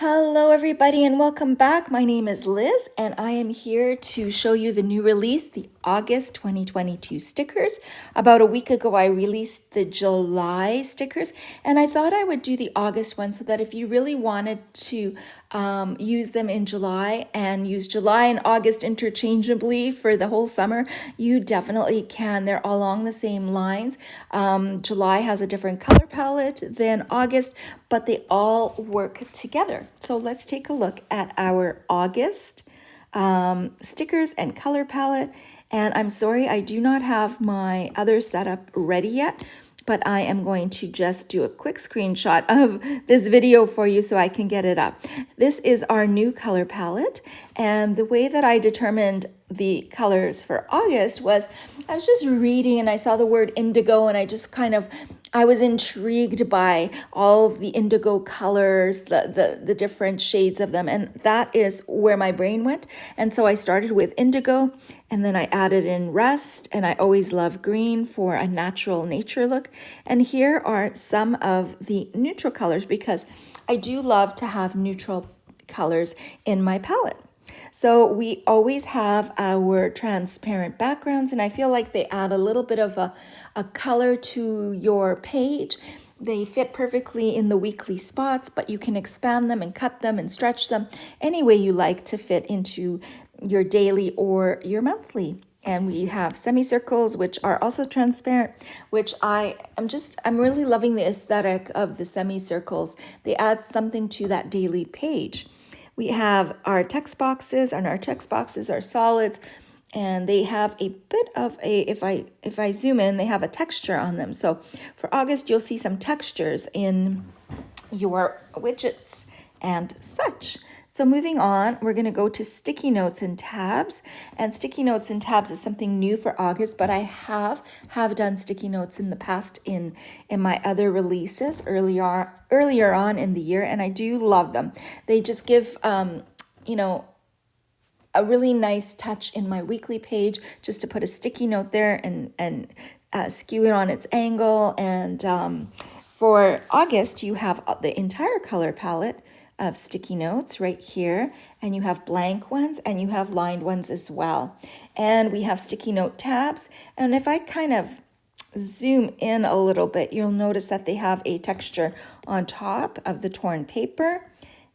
Hello, everybody, and welcome back. My name is Liz, and I am here to show you the new release, the August 2022 stickers. About a week ago, I released the July stickers, and I thought I would do the August one so that if you really wanted to use them in July and use July and August interchangeably for the whole summer, you definitely can. They're all along the same lines. July has a different color palette than August, but they all work together. So let's take a look at our August stickers and color palette. And I'm sorry, I do not have my other setup ready yet, but I am going to just do a quick screenshot of this video for you so I can get it up. This is our new color palette, and the way that I determined the colors for August was I was just reading and I saw the word indigo, and I was intrigued by all of the indigo colors, the different shades of them, and that is where my brain went. And so I started with indigo, and then I added in rust, and I always love green for a natural nature look. And here are some of the neutral colors because I do love to have neutral colors in my palette. So we always have our transparent backgrounds, and I feel like they add a little bit of a color to your page. They fit perfectly in the weekly spots, but you can expand them and cut them and stretch them any way you like to fit into your daily or your monthly. And we have semicircles, which are also transparent, which I'm really loving the aesthetic of the semicircles. They add something to that daily page. We have our text boxes, and our text boxes are solids, and they have a bit of if I zoom in, they have a texture on them. So for August, you'll see some textures in your widgets and such. So moving on, we're going to go to sticky notes and tabs. And sticky notes and tabs is something new for August, but I have done sticky notes in the past in my other releases earlier on in the year, and I do love them. They just give a really nice touch in my weekly page, just to put a sticky note there and skew it on its angle. And for August, you have the entire color palette of sticky notes right here, and you have blank ones and you have lined ones as well. And we have sticky note tabs, and if I kind of zoom in a little bit, you'll notice that they have a texture on top of the torn paper,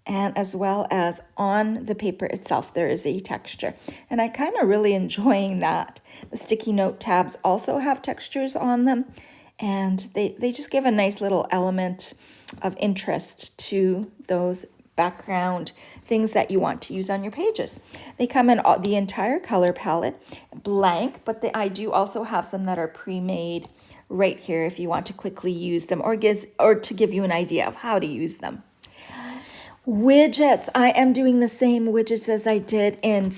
and as well as on the paper itself there is a texture, and I kind of really enjoying that. The sticky note tabs also have textures on them, and they just give a nice little element of interest to those background things that you want to use on your pages. They come in the entire color palette, blank, but I do also have some that are pre-made right here if you want to quickly use them or to give you an idea of how to use them. Widgets. I am doing the same widgets as I did in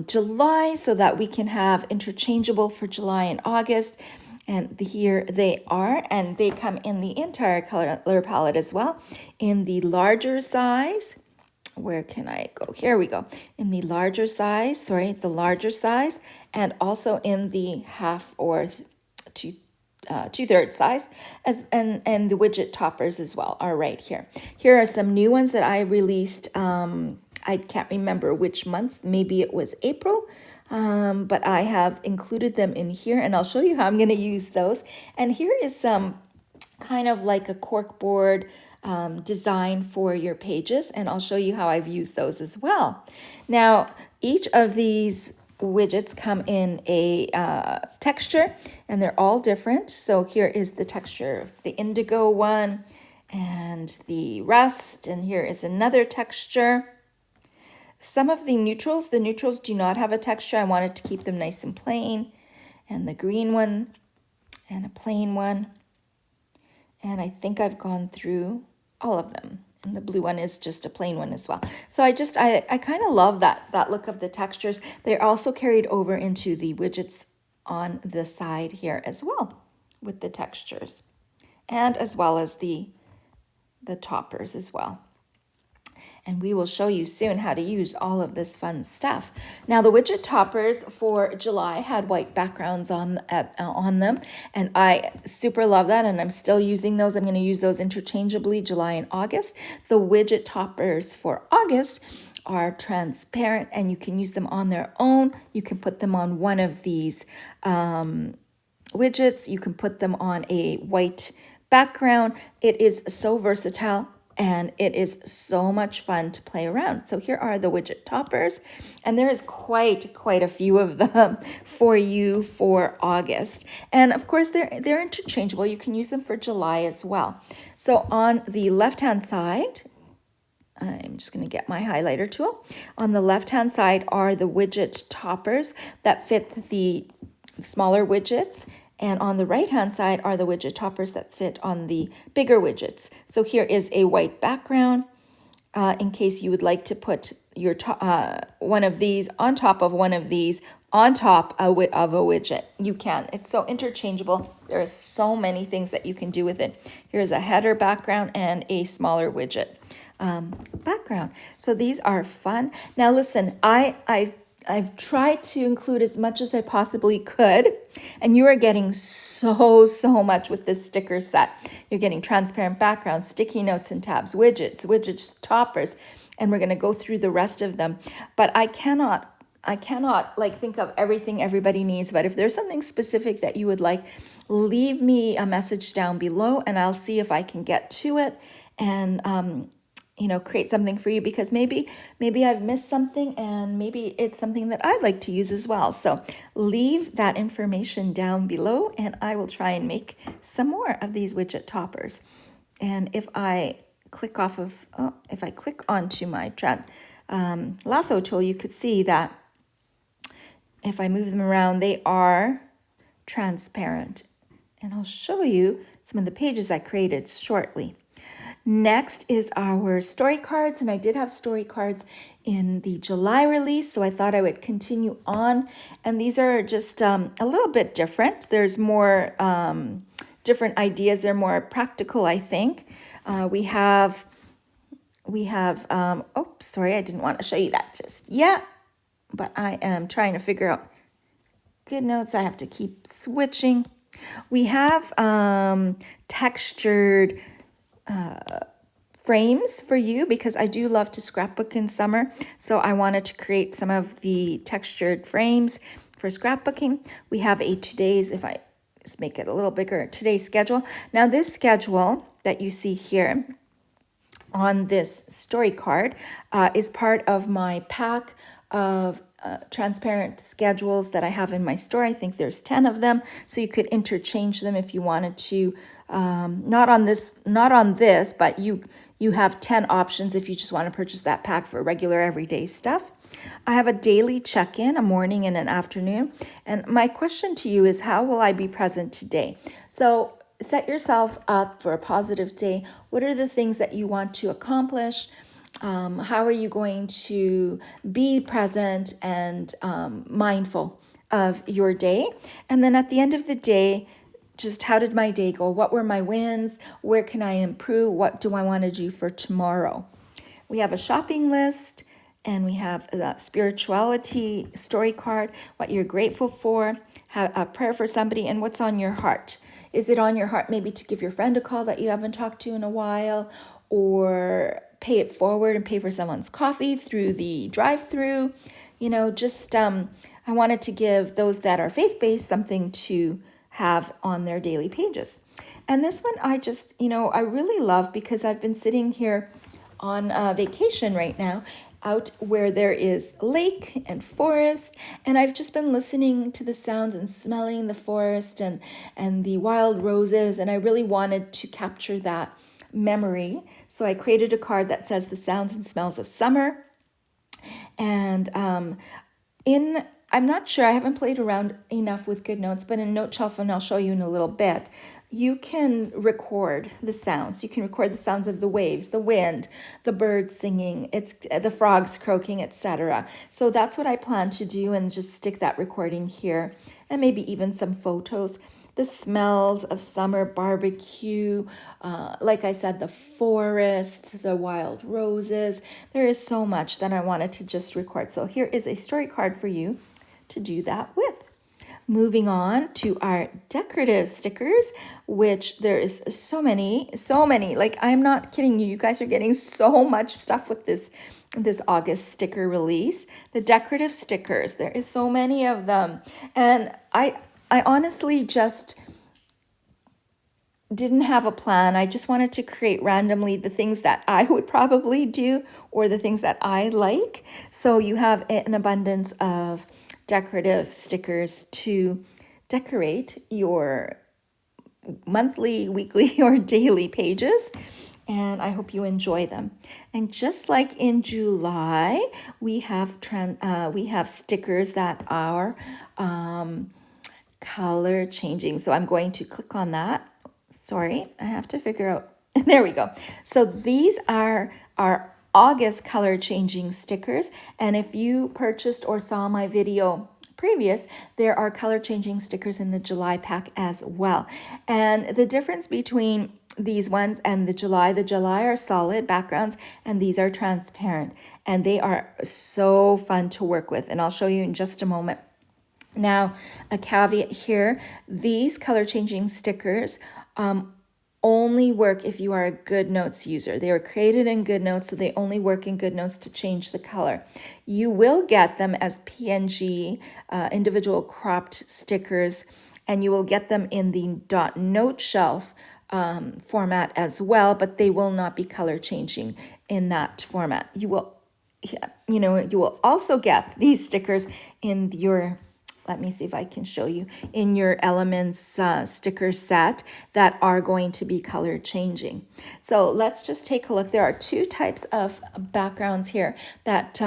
July so that we can have interchangeable for July and August. And here they are, and they come in the entire color palette as well. In the larger size, where can I go? Here we go. In the larger size, the larger size, and also in the half or two-thirds size, and the widget toppers as well are right here. Here are some new ones that I released. I can't remember which month. Maybe it was April. But I have included them in here, and I'll show you how I'm going to use those. And here is some kind of like a corkboard design for your pages, and I'll show you how I've used those as well. Now, each of these widgets come in a texture, and they're all different. So here is the texture of the indigo one and the rust, and here is another texture. Some of the neutrals do not have a texture. I wanted to keep them nice and plain. And the green one and a plain one. And I think I've gone through all of them. And the blue one is just a plain one as well. So I kind of love that look of the textures. They're also carried over into the widgets on the side here as well with the textures. And as well as the toppers as well. And we will show you soon how to use all of this fun stuff. Now, the widget toppers for July had white backgrounds on them, and I super love that, and I'm still using those. I'm going to use those interchangeably July and August. The widget toppers for August are transparent, and you can use them on their own. You can put them on one of these widgets. You can put them on a white background. It is so versatile and it is so much fun to play around. So here are the widget toppers, and there is quite a few of them for you for August. And of course they're interchangeable. You can use them for July as well. So on the left-hand side, I'm just going to get my highlighter tool. On the left-hand side are the widget toppers that fit the smaller widgets. And on the right-hand side are the widget toppers that fit on the bigger widgets. So here is a white background in case you would like to put your one of these on top of one of these on top of a widget. You can. It's so interchangeable. There are so many things that you can do with it. Here's a header background and a smaller widget background. So these are fun. Now listen, I've tried to include as much as I possibly could, and you are getting so much with this sticker set. You're getting transparent backgrounds, sticky notes and tabs, widgets, toppers, and we're going to go through the rest of them. But I cannot like think of everything everybody needs, but if there's something specific that you would like, leave me a message down below and I'll see if I can get to it and create something for you, because maybe I've missed something and maybe it's something that I'd like to use as well. So leave that information down below and I will try and make some more of these widget toppers. And if I click onto my lasso tool, you could see that if I move them around, they are transparent. And I'll show you some of the pages I created shortly. Next is our story cards, and I did have story cards in the July release, so I thought I would continue on. And these are just a little bit different. There's more different ideas. They're more practical, I think. We have. Oh, sorry, I didn't want to show you that just yet, but I am trying to figure out GoodNotes. I have to keep switching. We have textured frames for you, because I do love to scrapbook in summer. So I wanted to create some of the textured frames for scrapbooking. We have a today's, if I just make it a little bigger, today's schedule. Now this schedule that you see here on this story card is part of my pack of transparent schedules that I have in my store. I think there's 10 of them, so you could interchange them if you wanted to. Not on this, but you have 10 options if you just want to purchase that pack for regular everyday stuff. I have a daily check-in, a morning and an afternoon. And my question to you is, how will I be present today? So set yourself up for a positive day. What are the things that you want to accomplish? How are you going to be present and mindful of your day? And then at the end of the day, just how did my day go? What were my wins? Where can I improve? What do I want to do for tomorrow? We have a shopping list, and we have a spirituality story card, what you're grateful for, have a prayer for somebody, and what's on your heart. Is it on your heart maybe to give your friend a call that you haven't talked to in a while, or pay it forward and pay for someone's coffee through the drive-through? I wanted to give those that are faith-based something to have on their daily pages. And this one I just, I really love, because I've been sitting here on vacation right now, out where there is lake and forest, and I've just been listening to the sounds and smelling the forest and the wild roses, and I really wanted to capture that memory. So I created a card that says the sounds and smells of summer. And I'm not sure, I haven't played around enough with GoodNotes, but in Note Shelf, and I'll show you in a little bit, you can record the sounds. You can record the sounds of the waves, the wind, the birds singing, it's the frogs croaking, etc. So that's what I plan to do, and just stick that recording here, and maybe even some photos. The smells of summer barbecue, like I said, the forest, the wild roses. There is so much that I wanted to just record. So here is a story card for you to do that with. Moving on to our decorative stickers, which there is so many, like I'm not kidding you. You guys are getting so much stuff with this August sticker release. The decorative stickers, there is so many of them. And I honestly just didn't have a plan. I just wanted to create randomly the things that I would probably do, or the things that I like. So you have an abundance of decorative stickers to decorate your monthly, weekly, or daily pages. And I hope you enjoy them. And just like in July, we have stickers that are color changing. So I'm going to click on that. Sorry, I have to figure out. There we go. So these are our August color changing stickers. And if you purchased or saw my video previous, there are color changing stickers in the July pack as well. And the difference between these ones and the July are solid backgrounds, and these are transparent, and they are so fun to work with. And I'll show you in just a moment. Now, a caveat here, these color changing stickers only work if you are a GoodNotes user. They were created in GoodNotes, so they only work in GoodNotes to change the color. You will get them as PNG, individual cropped stickers, and you will get them in the .note shelf format as well, but they will not be color changing in that format. You will also get these stickers in your, let me see if I can show you, in your Elements sticker set that are going to be color changing. So let's just take a look. There are two types of backgrounds here that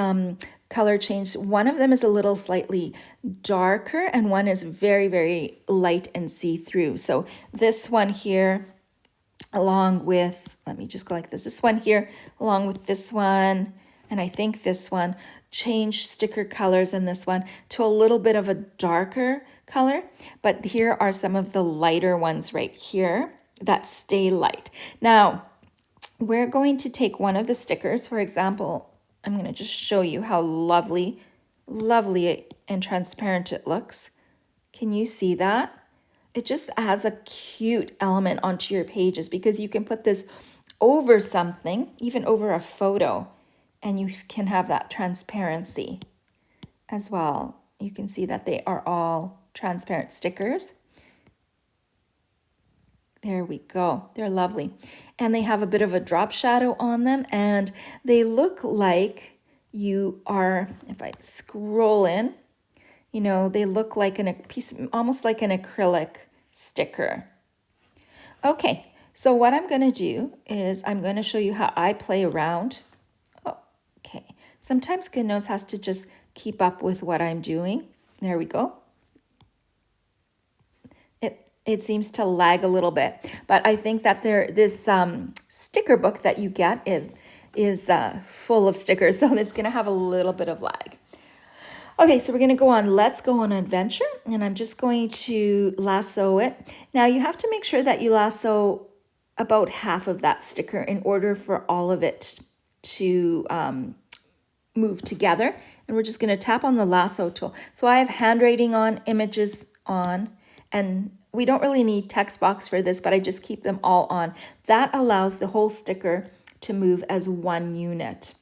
color change. One of them is a little slightly darker, and one is very, very light and see-through. So this one here, along with, let me just go like this one here, along with this one, and I think this one, change sticker colors in this one to a little bit of a darker color. But here are some of the lighter ones right here that stay light. Now, we're going to take one of the stickers. For example, I'm going to just show you how lovely and transparent it looks. Can you see that? It just adds a cute element onto your pages, because you can put this over something, even over a photo, and you can have that transparency as well. You can see that they are all transparent stickers. There we go. They're lovely. And they have a bit of a drop shadow on them, and they look like you are, if I scroll in, they look like a piece, almost like an acrylic sticker. Okay, so what I'm going to do is I'm going to show you how I play around. Okay, sometimes GoodNotes has to just keep up with what I'm doing. There we go. It seems to lag a little bit, but I think that this sticker book that you get is full of stickers, so it's going to have a little bit of lag. Okay, so we're going to go on. Let's go on an adventure, and I'm just going to lasso it. Now, you have to make sure that you lasso about half of that sticker in order for all of it to move together. And we're just going to tap on the lasso tool. So I have handwriting on, images on, and we don't really need text box for this, but I just keep them all on. That allows the whole sticker to move as one unit,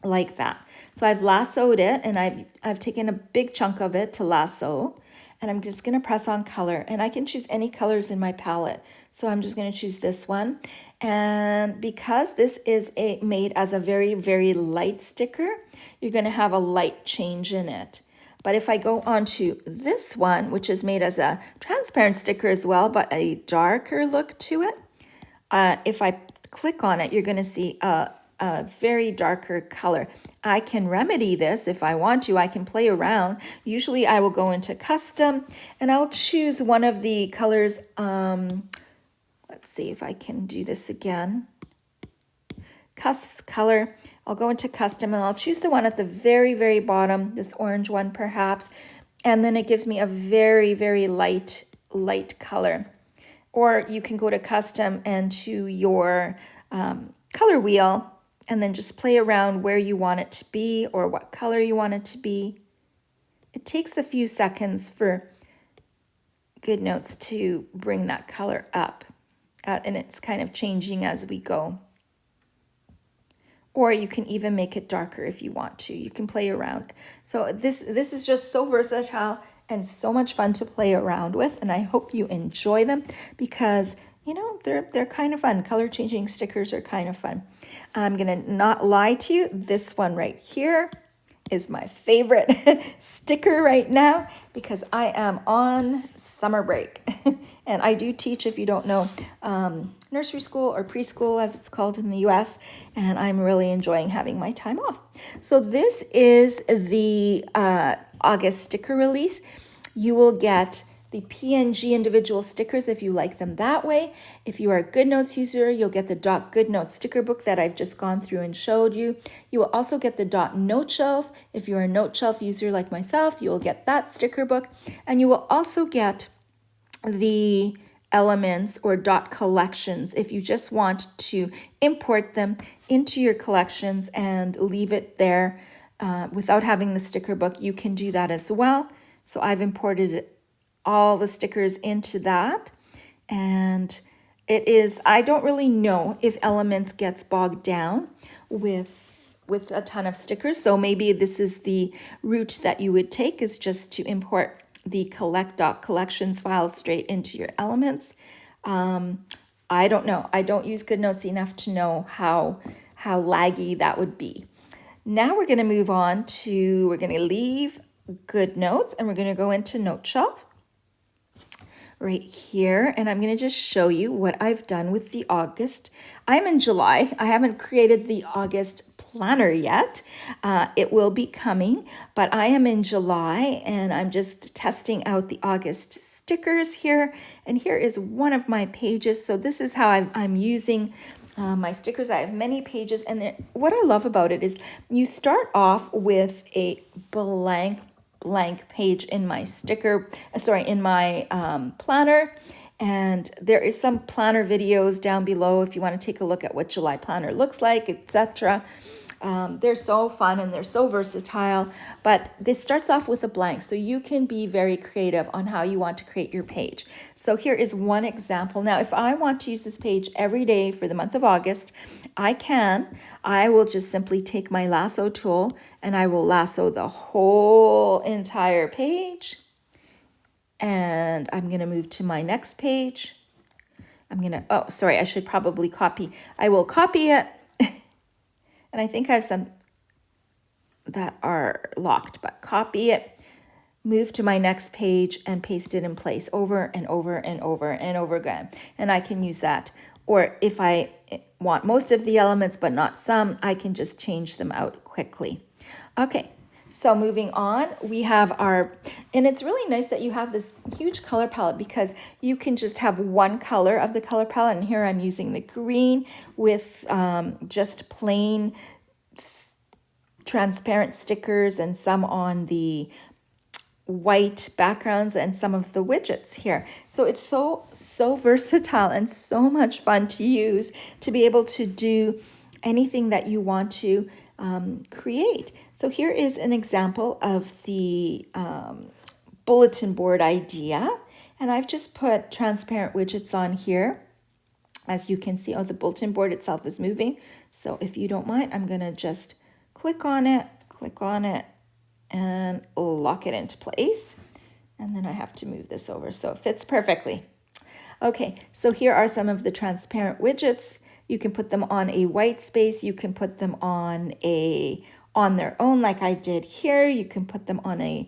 like that. So I've lassoed it, and I've taken a big chunk of it to lasso, and I'm just going to press on color, and I can choose any colors in my palette. So I'm just going to choose this one. And because this is made as a very, very light sticker, you're going to have a light change in it. But if I go on to this one, which is made as a transparent sticker as well, but a darker look to it, if I click on it, you're going to see a a very darker color. I can remedy this if I want to. I can play around. Usually I will go into custom and I'll choose one of the colors. Let's see if I can do this again. Color. I'll go into custom and I'll choose the one at the very, very bottom, this orange one perhaps. And then it gives me a very, very light color. Or you can go to custom and to your color wheel and then just play around where you want it to be or what color you want it to be. It takes a few seconds for GoodNotes to bring that color up, and it's kind of changing as we go. Or you can even make it darker if you want to. You can play around. So this is just so versatile and so much fun to play around with, and I hope you enjoy them because you know they're kind of fun. Color changing stickers are kind of fun. I'm gonna not lie to you. This one right here is my favorite sticker right now because I am on summer break. And I do teach, if you don't know, nursery school or preschool as it's called in the US, and I'm really enjoying having my time off. So this is the August sticker release. You will get the PNG individual stickers if you like them that way. If you are a GoodNotes user, you'll get the .GoodNotes sticker book that I've just gone through and showed you. You will also get the .Note Shelf. If you're a Note Shelf user like myself, you will get that sticker book. And you will also get the elements or .collections if you just want to import them into your collections and leave it there without having the sticker book. You can do that as well. So I've imported all the stickers into that, and it is, I don't really know if Elements gets bogged down with a ton of stickers, so maybe this is the route that you would take, is just to import the collect.collections file straight into your Elements. I don't know. I don't use GoodNotes enough to know how laggy that would be. Now we're going to move on to, we're going to leave GoodNotes and we're going to go into Note Shelf right here, and I'm going to just show you what I've done with the August. I'm in July. I haven't created the August planner yet. It will be coming, but I am in July and I'm just testing out the August stickers here. And here is one of my pages. So this is how I'm using my stickers. I have many pages, and what I love about it is you start off with a blank page in my planner, and there is some planner videos down below if you want to take a look at what July planner looks like, etc. They're so fun and they're so versatile, but this starts off with a blank, so you can be very creative on how you want to create your page. So here is one example. Now, if I want to use this page every day for the month of August, I can. I will just simply take my lasso tool and I will lasso the whole entire page. And I'm going to move to my next page. I should probably copy. I will copy it. And I think I have some that are locked, but copy it, move to my next page and paste it in place over and over and over and over again. And I can use that. Or if I want most of the elements but not some, I can just change them out quickly. Okay, so moving on, we have and it's really nice that you have this huge color palette because you can just have one color of the color palette. And here I'm using the green with just plain transparent stickers and some on the white backgrounds and some of the widgets here. So it's so versatile and so much fun to use to be able to do anything that you want to create. So here is an example of the bulletin board idea, and I've just put transparent widgets on here. As you can see, the bulletin board itself is moving. So if you don't mind, I'm going to just click on it, and lock it into place. And then I have to move this over so it fits perfectly. Okay, so here are some of the transparent widgets You can put them on a white space. You can put them on their own like I did here. You can put them on a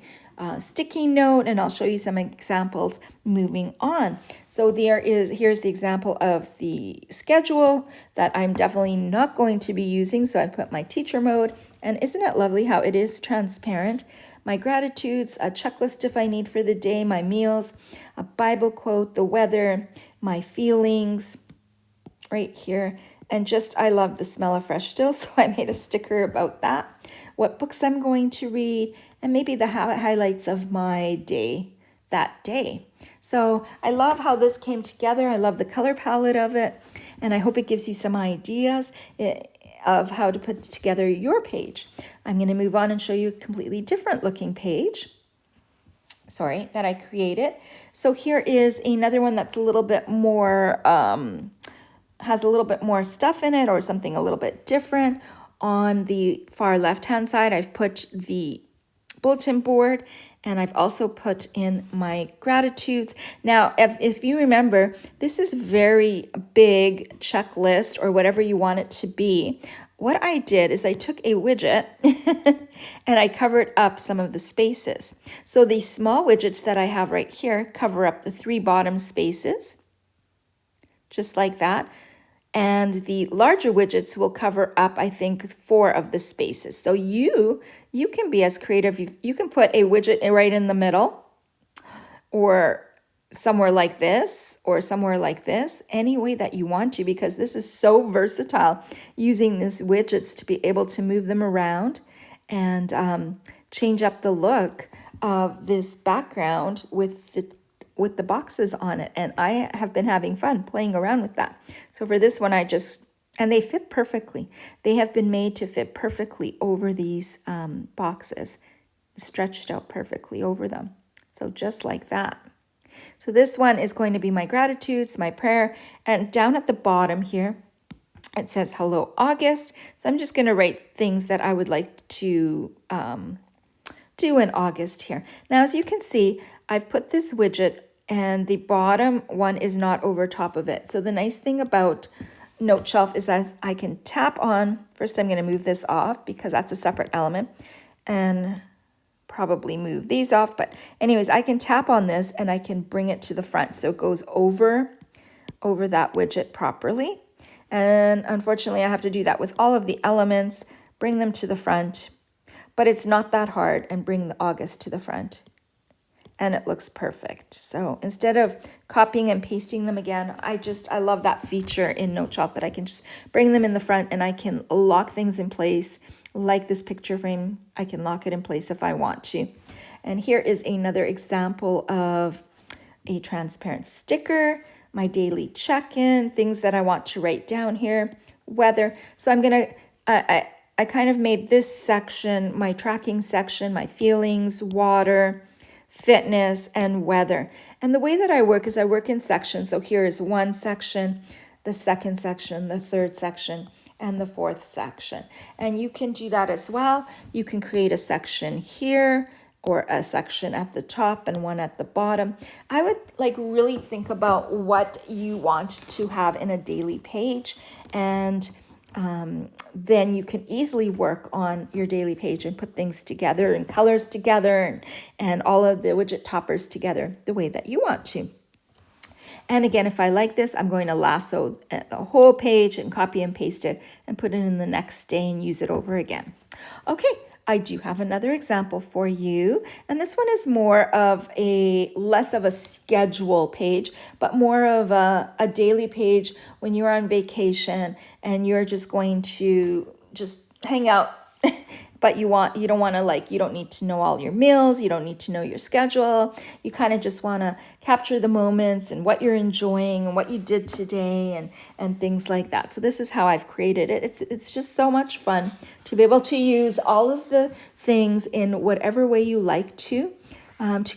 sticky note, and I'll show you some examples moving on. So here's the example of the schedule that I'm definitely not going to be using. So I put my teacher mode, and isn't it lovely how it is transparent? My gratitudes, a checklist if I need for the day, my meals, a Bible quote, the weather, my feelings right here. And just, I love the smell of fresh still, so I made a sticker about that. What books I'm going to read, and maybe the highlights of my day that day. So I love how this came together. I love the color palette of it, and I hope it gives you some ideas of how to put together your page. I'm going to move on and show you a completely different looking page. Sorry, that I created. So here is another one that's a little bit more, has a little bit more stuff in it, or something a little bit different. On the far left-hand side, I've put the bulletin board, and I've also put in my gratitudes. Now, if you remember, this is very big checklist, or whatever you want it to be. What I did is I took a widget and I covered up some of the spaces. So these small widgets that I have right here cover up the 3 bottom spaces, just like that. And the larger widgets will cover up, I think, 4 of the spaces. So you can be as creative. You can put a widget right in the middle, or somewhere like this, or somewhere like this, any way that you want to, because this is so versatile, using these widgets to be able to move them around and change up the look of this background with the boxes on it. And I have been having fun playing around with that. So for this one, and they fit perfectly. They have been made to fit perfectly over these boxes, stretched out perfectly over them. So just like that. So this one is going to be my gratitudes, my prayer, and down at the bottom here, it says, hello, August. So I'm just going to write things that I would like to do in August here. Now, as you can see, I've put this widget, and the bottom one is not over top of it. So the nice thing about Note Shelf is that I can tap on, first I'm going to move this off because that's a separate element, and probably move these off. But anyways, I can tap on this and I can bring it to the front. So it goes over that widget properly. And unfortunately, I have to do that with all of the elements, bring them to the front. But it's not that hard, and bring the August to the front. And it looks perfect. So instead of copying and pasting them again, I love that feature in Note Shelf that I can just bring them in the front, and I can lock things in place. Like this picture frame, I can lock it in place if I want to. And here is another example of a transparent sticker, my daily check-in, things that I want to write down here, weather. So I'm gonna, I kind of made this section, my tracking section, my feelings, water, fitness, and weather. And the way that I work is I work in sections. So here is one section, the second section, the third section, and the fourth section. And you can do that as well. You can create a section here, or a section at the top and one at the bottom. I would really think about what you want to have in a daily page, and then you can easily work on your daily page and put things together and colors together and all of the widget toppers together the way that you want to. And again, if I like this, I'm going to lasso the whole page and copy and paste it and put it in the next day and use it over again. Okay, I do have another example for you. And this one is more of less of a schedule page, but more of a daily page when you're on vacation and you're just going to just hang out. But you don't need to know all your meals. You don't need to know your schedule. You kind of just want to capture the moments and what you're enjoying and what you did today and things like that. So this is how I've created it. It's just so much fun to be able to use all of the things in whatever way you like to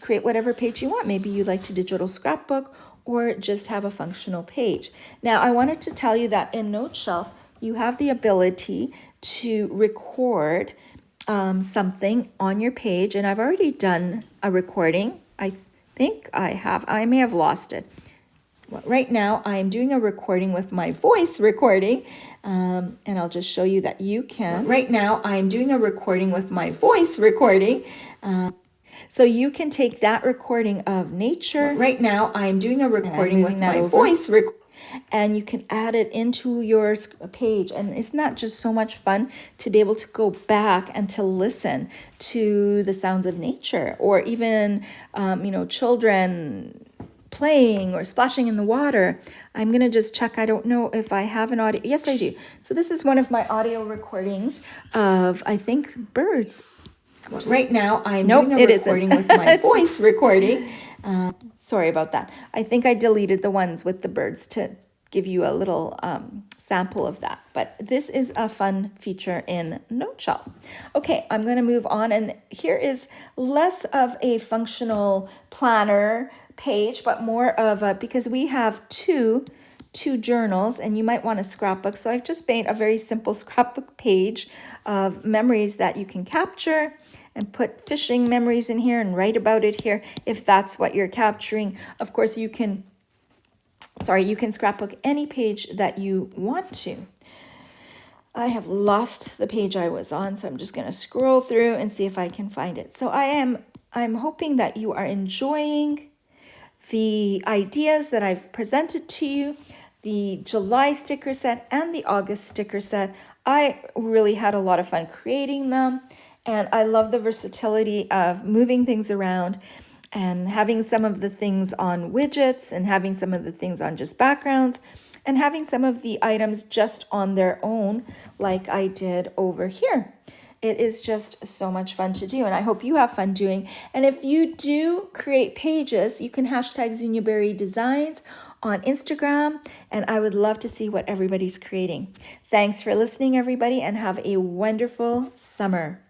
create whatever page you want. Maybe you like to digital scrapbook or just have a functional page. Now, I wanted to tell you that in Note Shelf, you have the ability to record something on your page, and I've already done a recording. I think I may have lost it. Well, right now I'm doing a recording with my voice recording, and I'll just show you that you can. Right now I'm doing a recording with my voice recording. So you can take that recording of nature. Right now I'm doing a recording with my voice recording. And you can add it into your page. And isn't that just so much fun to be able to go back and to listen to the sounds of nature, or even, children playing or splashing in the water. I'm going to just check. I don't know if I have an audio. Yes, I do. So this is one of my audio recordings of, I think, birds. Right now I'm doing a recording with my voice recording. Sorry about that. I think I deleted the ones with the birds to give you a little sample of that. But this is a fun feature in Noteshell. Okay, I'm going to move on. And here is less of a functional planner page, but more of a, because we have two journals and you might want a scrapbook. So I've just made a very simple scrapbook page of memories that you can capture, and put fishing memories in here and write about it here if that's what you're capturing. Of course, you can scrapbook any page that you want to. I have lost the page I was on, so I'm just going to scroll through and see if I can find it. So I'm hoping that you are enjoying the ideas that I've presented to you, the July sticker set and the August sticker set. I really had a lot of fun creating them, and I love the versatility of moving things around and having some of the things on widgets and having some of the things on just backgrounds and having some of the items just on their own, like I did over here. It is just so much fun to do, and I hope you have fun doing. And if you do create pages, you can hashtag Zuniaberry Designs on Instagram, and I would love to see what everybody's creating. Thanks for listening, everybody, and have a wonderful summer.